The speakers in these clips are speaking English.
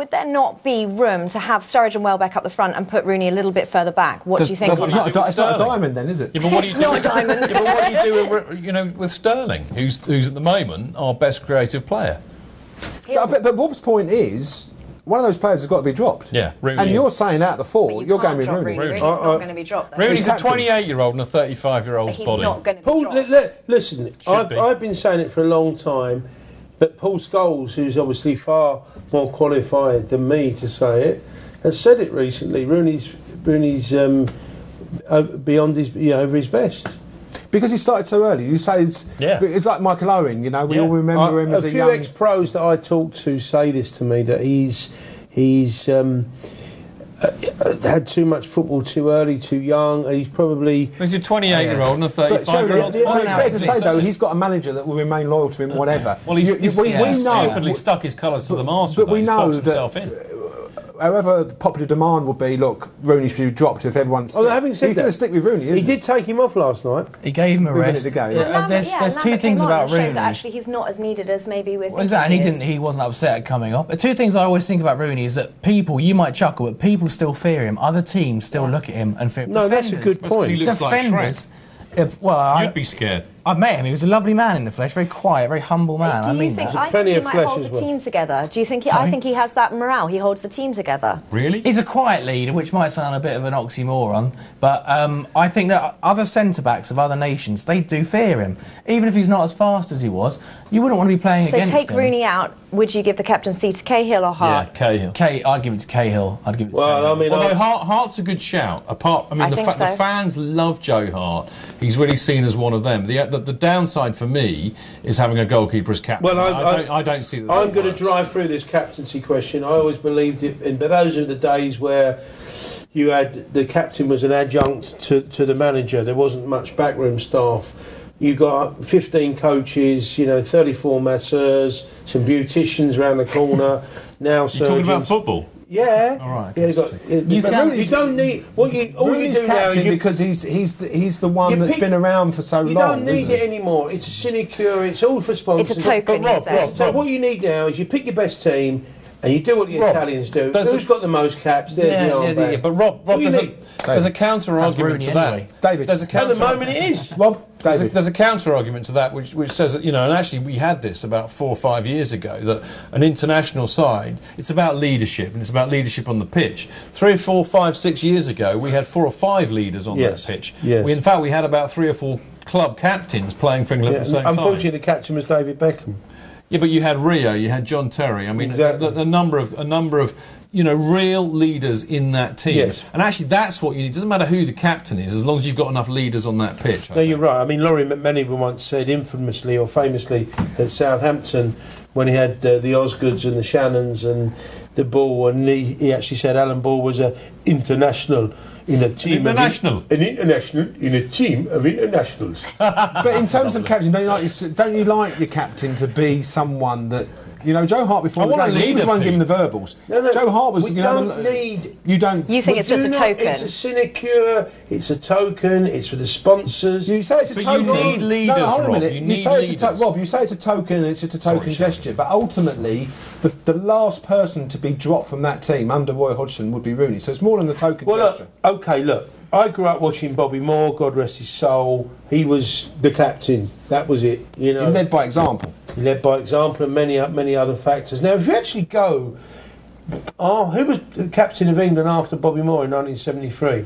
would there not be room to have Sturridge and Welbeck up the front and put Rooney a little bit further back? What do you think? It's not a diamond then, is it? Yeah, but what do you do? Not a diamond. Yeah, but what do you do with Sterling, who's at the moment our best creative player? But Rob's point is, one of those players has got to be dropped. Yeah, Rooney. And you're saying out of the four, you're going with Rooney. Rooney's not going to be dropped. Rooney's a 28-year-old and a 35-year-old's He's body. not going to be dropped. Listen, I've been saying it for a long time, but Paul Scholes, who's obviously far more qualified than me to say it, has said it recently. Rooney's beyond his, over his best. Because he started so early. You say it's like Michael Owen, we all remember him as a young... A few ex-pros that I talk to say this to me, that he's had too much football too early, too young, and he's probably... He's a 28-year-old and a 35-year-old. It's fair to say, though, he's got a manager that will remain loyal to him, whatever. Well, he's stupidly stuck his colours to the mast, but we know he's boxed himself in. However popular demand will be, look, Rooney should be dropped if everyone's... Oh, having said he's going to stick with Rooney, isn't he? He did take him off last night. He gave him a rest. There's two things about Rooney. That actually he's not as needed as maybe with... Exactly, he wasn't upset at coming off. Two things I always think about Rooney is that people, you might chuckle, but people still fear him. Other teams still look at him and fear him. No, that's a good point. He looks like Shrek. You'd be scared. I've met him. He was a lovely man in the flesh, very quiet, very humble man. Do you think? I think he might hold the team together. Do you think? I think he has that morale. He holds the team together. Really? He's a quiet leader, which might sound a bit of an oxymoron, but I think that other centre backs of other nations, they do fear him, even if he's not as fast as he was. You wouldn't want to be playing against him. So take Rooney out. Would you give the captaincy to Cahill or Hart? Yeah, Cahill. I'd give it to Cahill. Although Hart's a good shout. The fans love Joe Hart. He's really seen as one of them. The downside for me is having a goalkeeper as captain. Well, I don't see that. I'm going to drive through this captaincy question. I always believed it, but those are the days where you had the captain was an adjunct to the manager. There wasn't much backroom staff. You got 15 coaches, 34 masseurs, some beauticians around the corner. Now, you're talking about football. Yeah. All right. You don't need. Rooney's captain because he's the one that's been around for so long. You don't need it anymore. It's a sinecure. It's all for sponsors. It's a token. But Rob, so what you need now is you pick your best team. And you do what the Italians do. Who's got the most caps? There's the armband. But Rob, there's a counter argument to that. Anyway. David, at the moment it is. Rob, there's a counter argument to that, which says that and actually we had this about 4 or 5 years ago, that an international side, it's about leadership, and it's about leadership on the pitch. 3 or 4, 5, 6 years ago, we had 4 or 5 leaders on that pitch. Yes. In fact, we had about 3 or 4 club captains playing for England at the same time. Unfortunately, the captain was David Beckham. Yeah, but you had Rio, you had John Terry. I mean, exactly. a number of real leaders in that team. Yes. And actually, that's what you need. It doesn't matter who the captain is, as long as you've got enough leaders on that pitch. No, you're right. I mean, Laurie McMenigan once said infamously or famously at Southampton when he had the Osgoods and the Shannons and the Ball, and he actually said Alan Ball was an international in a team an international in a team of internationals. But in terms of captain, don't you like your captain to be someone that Joe Hart before the game, he was the one giving the verbals. No, Joe Hart was. You don't. You think it's just a token? It's a sinecure. It's a token. It's for the sponsors. You say it's a token. You need leaders, no, hold on a minute. Rob. You say it's a token and it's just a token gesture, but ultimately the last person to be dropped from that team under Roy Hodgson would be Rooney. So it's more than the token gesture. Look. I grew up watching Bobby Moore, God rest his soul. He was the captain. That was it. He led by example. He led by example and many other factors. Now, if you actually go... who was the captain of England after Bobby Moore in 1973?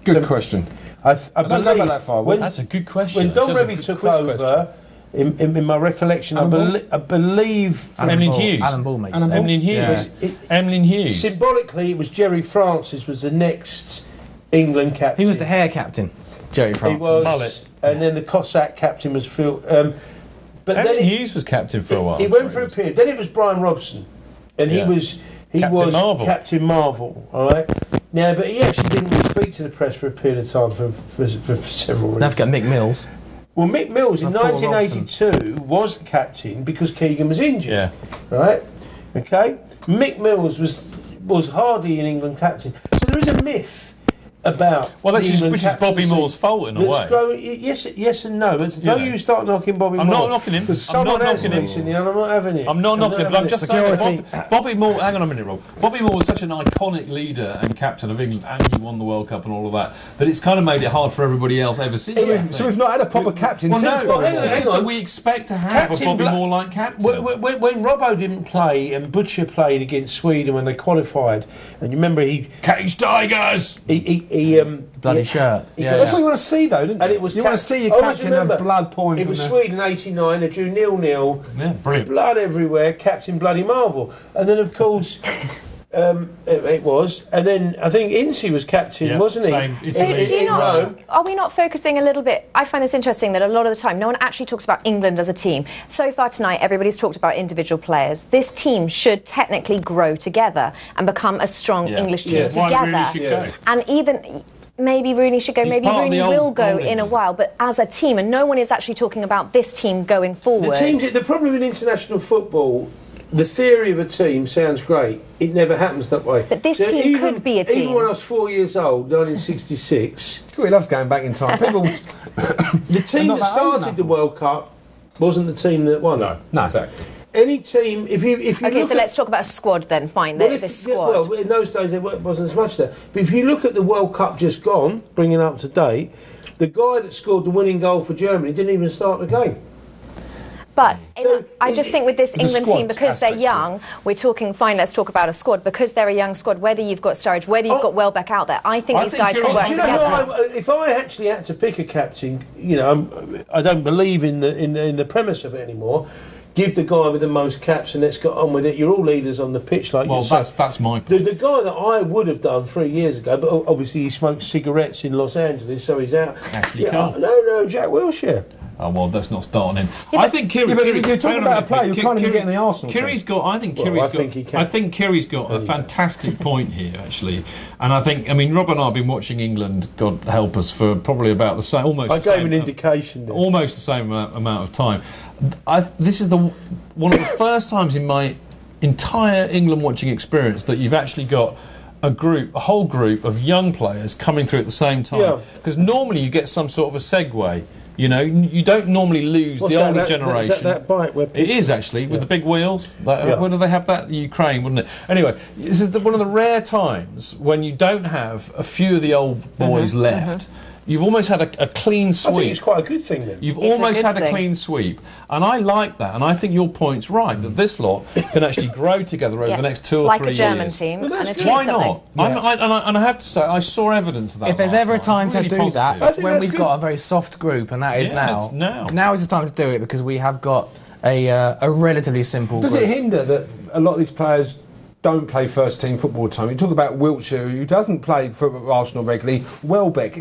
Good question. I don't know about that far. That's a good question. When Don Revie took over, in my recollection, I believe... Emlyn Hughes. Alan Ball makes Emlyn Hughes. Emlyn Hughes. Symbolically, it was Jerry Francis was the next England captain. He was the hair captain, Jerry Francis. He was. Mullet. And then the Cossack captain was Phil... But Emlyn Hughes was captain for a while. He went through a period. Then it was Brian Robson. And he was Captain Marvel, all right? Now, but he actually didn't speak to the press for a period of time for several reasons. Now forget Mick Mills. Well, Mick Mills in 1982 was the captain because Keegan was injured. Yeah. Right? Okay? Mick Mills was hardly an England captain. So there is a myth about. Well, which is Bobby Moore's fault in a way. Yes and no. Don't you start knocking Bobby Moore. I'm not knocking him. I'm not knocking him. And I'm not having it. I'm not knocking him, but I'm just saying Bobby Moore, hang on a minute, Rob. Bobby Moore was such an iconic leader and captain of England, and he won the World Cup and all of that it's kind of made it hard for everybody else ever since. So we've not had a proper captain since. Hang on. We expect to have a Bobby Moore-like captain. When Robbo didn't play and Butcher played against Sweden when they qualified, and you remember he... Cage Tigers! Bloody shirt. That's what you want to see, though, don't you? And you want to see your captain have blood pouring from there. It was Sweden 89, they drew 0-0. Yeah, brilliant. Blood everywhere, Captain Bloody Marvel. And then, of course... it was, and then I think Ince was captain, wasn't he? Same. Are we not focusing a little bit? I find this interesting that a lot of the time no one actually talks about England as a team. So far tonight, everybody's talked about individual players. This team should technically grow together and become a strong English team together. And even maybe Rooney should go, maybe Rooney will go in a while, but as a team, and no one is actually talking about this team going forward. The problem with international football. The theory of a team sounds great. It never happens that way. But this team could be a team. Even when I was 4 years old, 1966... He loves going back in time. The team that started the World Cup wasn't the team that won. No, exactly. Any team, if you okay, so let's talk about a squad then. Fine, this squad. Well, in those days there wasn't as much there. But if you look at the World Cup just gone, bringing it up to date, the guy that scored the winning goal for Germany didn't even start the game. But I just think with this England team, because they're young, we're talking, fine, let's talk about a squad. Because they're a young squad, whether you've got Sturridge, whether you've got Welbeck out there, I think these guys can work together. If I actually had to pick a captain, I don't believe in the premise of it anymore. Give the guy with the most caps and let's get on with it. You're all leaders on the pitch, like you said. That's my point. The guy that I would have done 3 years ago, but obviously he smoked cigarettes in Los Angeles, so he's out. Ashley Cole. No, Jack Wilshere. Oh, well, let's not start on him. I think Kiri... but you're talking about a player who can't even get in the Arsenal team. I think Kiri's got a fantastic point here, actually. And Rob and I have been watching England, God help us, for probably about the same... I gave an indication then. Almost the same amount of time. This is one of the first times in my entire England watching experience that you've actually got a whole group of young players coming through at the same time. Because normally you get some sort of a segue. You know, you don't normally lose the older generation. Is that bike? It is actually, with the big wheels. Where do they have that? Ukraine, wouldn't it? Anyway, this is one of the rare times when you don't have a few of the old boys left. You've almost had a clean sweep. I think it's quite a good thing then. You've almost had a clean sweep. And I like that. And I think your point's right, that this lot can actually grow together over the next 2 or 3 years. Like a German team. And achieve Why something. not? And I have to say, I saw evidence of that. If there's ever a time to do that, that's when we've got a very soft group, and that is now. Now is the time to do it, because we have got a relatively simple group. Does it hinder that a lot of these players don't play first team football time? You talk about Wiltshire, who doesn't play for Arsenal regularly. Welbeck,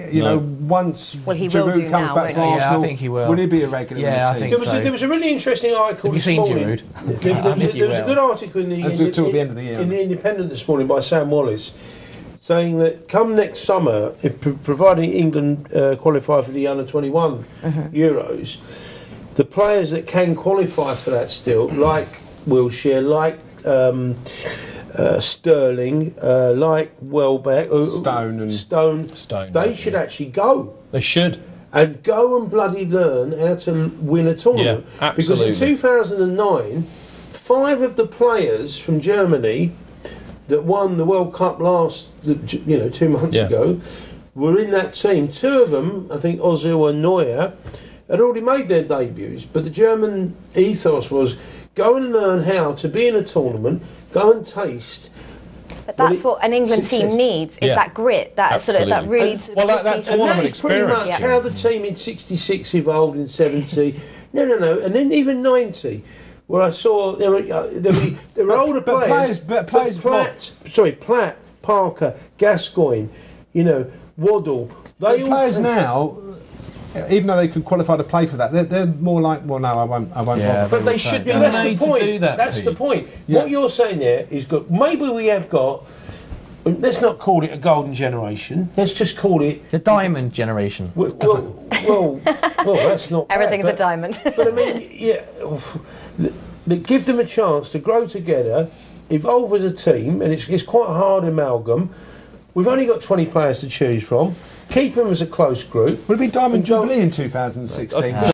once Giroud comes back from Arsenal, I think he will. Will he be a regular in the team? I think so. There was a really interesting article this morning. Have you seen Giroud? There was a good article in the Independent this morning by Sam Wallace, saying that come next summer, if providing England qualify for the under-21 Euros, the players that can qualify for that still, like Wilshere, like Sterling, like Welbeck, Stone, they should actually go. They should. And go and bloody learn how to win a tournament. Yeah, absolutely. Because in 2009, 5 of the players from Germany that won the World Cup 2 months ago, were in that team. 2 of them, I think Ozil and Neuer, had already made their debuts. But the German ethos was, go and learn how to be in a tournament, go and taste. But that's what an England team needs, is that grit, that sort of, that really... that tournament experience. Pretty much how the team in 66 evolved in 70. No. And then even 90, where I saw there were older players. Platt, Parker, Gascoigne, Waddle. Players now, even though they could qualify to play for that, they're more like, well, no, I won't. But they should be made to do that. That's the point. Yeah. What you're saying there is good. Maybe we have got. Let's not call it a golden generation. Let's just call it the diamond generation. Well, that's not. Everything's a diamond. But I mean, give them a chance to grow together, evolve as a team, and it's quite a hard amalgam. we've only got 20 players to choose from. Keep them as a close group. Would it be Diamond Jubilee in 2016?